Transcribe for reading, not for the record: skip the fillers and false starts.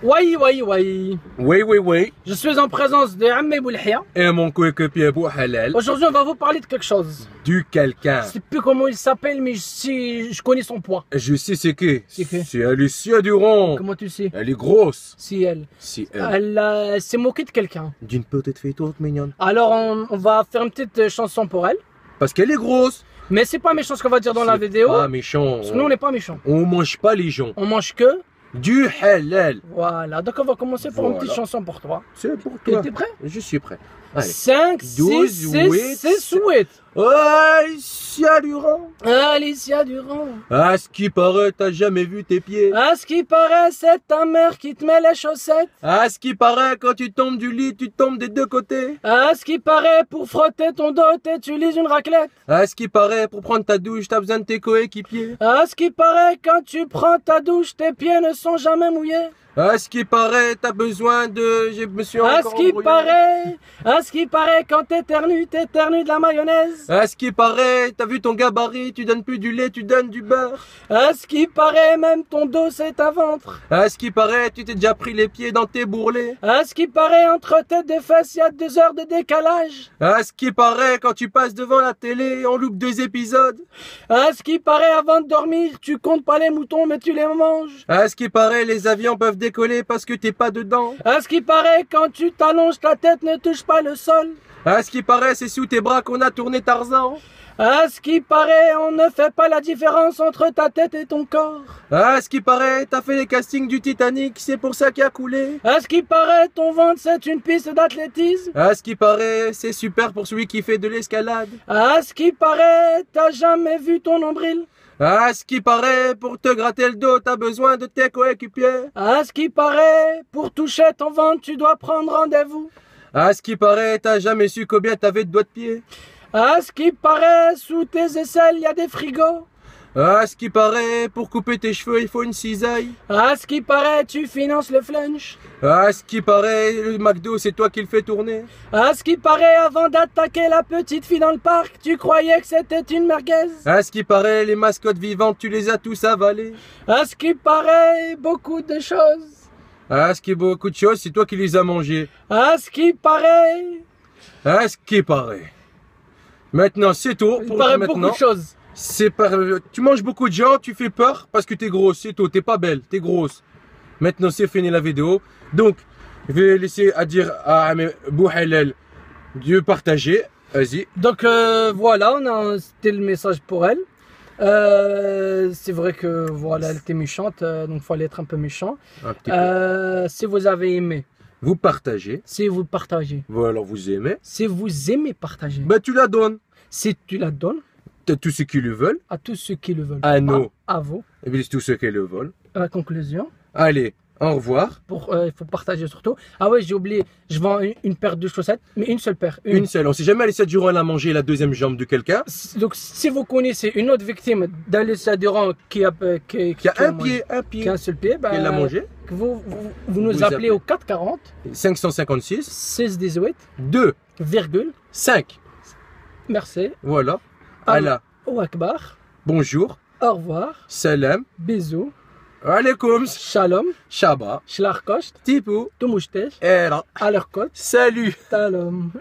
Oui, oui, oui. Oui, oui, oui. Je suis en présence de Ammé Boulhia. Et mon coéquipier Bouhalal. Aujourd'hui, on va vous parler de quelque chose. Du quelqu'un. Je sais plus comment il s'appelle, mais je connais son poids. Je sais c'est qui. C'est qui? C'est Alicia Durand. Comment tu sais? Elle est grosse. Si elle. Si elle. Elle s'est moquée de quelqu'un. D'une petite fille toute mignonne. Alors, on va faire une petite chanson pour elle. Parce qu'elle est grosse. Mais c'est pas méchant ce qu'on va dire dans la vidéo. Pas méchant. Parce que nous, on n'est pas méchants. On mange pas les gens. On mange que Du halal. voilà. Donc, on va commencer par une petite chanson pour toi. C'est pour toi. T'es prêt? Je suis prêt. Allez. 5, 12, 6, 6, 8. Alicia Durand. Alicia Durand. À ce qui paraît, t'as jamais vu tes pieds. À ce qui paraît, c'est ta mère qui te met les chaussettes. À ce qui paraît, quand tu tombes du lit, tu tombes des deux côtés. À ce qui paraît, pour frotter ton dos, t'utilises une raclette. À ce qui paraît, pour prendre ta douche, t'as besoin de tes coéquipiers. À ce qui paraît, quand tu prends ta douche, tes pieds ne sont jamais mouillés. À ce qui paraît, t'as besoin de... Je me suis À encore ce qui embrouillé. paraît, quand t'éternues de la mayonnaise. À ce qui paraît, t'as vu ton gabarit, tu donnes plus du lait, tu donnes du beurre. À ce qui paraît, même ton dos c'est un ventre. À ce qui paraît, tu t'es déjà pris les pieds dans tes bourrelets. À ce qui paraît, entre tes deux fesses, il y a 2 heures de décalage. À ce qui paraît, quand tu passes devant la télé, on loupe 2 épisodes. À ce qui paraît, avant de dormir, tu comptes pas les moutons mais tu les manges. À ce qui paraît, les avions peuvent décoller parce que t'es pas dedans. À ce qui paraît, quand tu t'allonges, ta tête ne touche pas le sol. À ce qui paraît, c'est sous tes bras qu'on a tourné Tarzan. À ce qui paraît, on ne fait pas la différence entre ta tête et ton corps. À ce qui paraît, t'as fait les castings du Titanic, c'est pour ça qu'il a coulé. À ce qui paraît, ton ventre c'est une piste d'athlétisme. À ce qui paraît, c'est super pour celui qui fait de l'escalade. À ce qui paraît, t'as jamais vu ton nombril. À ce qui paraît, pour te gratter le dos, t'as besoin de tes coéquipiers. À ce qui paraît, pour toucher ton ventre, tu dois prendre rendez-vous. À ce qui paraît, t'as jamais su combien t'avais de doigts de pied. À ce qui paraît, sous tes aisselles, il y a des frigos. À ce qui paraît, pour couper tes cheveux, il faut une cisaille. À ce qui paraît, tu finances le flunch. À ce qui paraît, le McDo, c'est toi qui le fais tourner. À ce qui paraît, avant d'attaquer la petite fille dans le parc, tu croyais que c'était une merguez. À ce qui paraît, les mascottes vivantes, tu les as tous avalées. À ce qui paraît, beaucoup de choses. À ce qui est beaucoup de choses, c'est toi qui les as mangées. À ce qui paraît, À ce qui paraît. Maintenant, c'est tout. il Pour paraît maintenant. beaucoup de choses. C'est par... Tu manges beaucoup de gens, tu fais peur parce que t'es grosse, c'est tout. T'es pas belle, t'es grosse. Maintenant, c'est fini la vidéo. Donc, je vais laisser à dire à Bouhalal de partager. Vas-y. Donc voilà, c'était le message pour elle. C'est vrai que voilà, elle était méchante, donc il fallait être un peu méchant. Un petit peu. Si vous avez aimé, Vous partagez. si vous partagez, Voilà, vous aimez. si vous aimez partager, Bah, tu la donnes. si tu la donnes T'as tous ceux qui le veulent. à tous ceux qui le veulent, À nous. à vous, Et puis, tous ceux qui le veulent. à la conclusion, Allez, au revoir. il faut partager surtout. Ah ouais, j'ai oublié, je vends une paire de chaussettes, mais une seule paire. Une seule. On sait jamais Alicia Durand elle a mangé la deuxième jambe de quelqu'un. Donc si vous connaissez une autre victime d'Alicia Durand qui a un mangé- pied. qui a un seul pied, bah, Elle l'a mangé. vous nous Vous appelez appelez. au 440 556 618 2 virgule. 5. Merci. Voilà. Allah. Allah. Au Akbar. Bonjour. Au revoir. Salam. Bisous. Alaikum. Shalom. Shaba. Shlarkost. Tipou. Tumouchtesh. Era. Alerkot. Salut. Talom.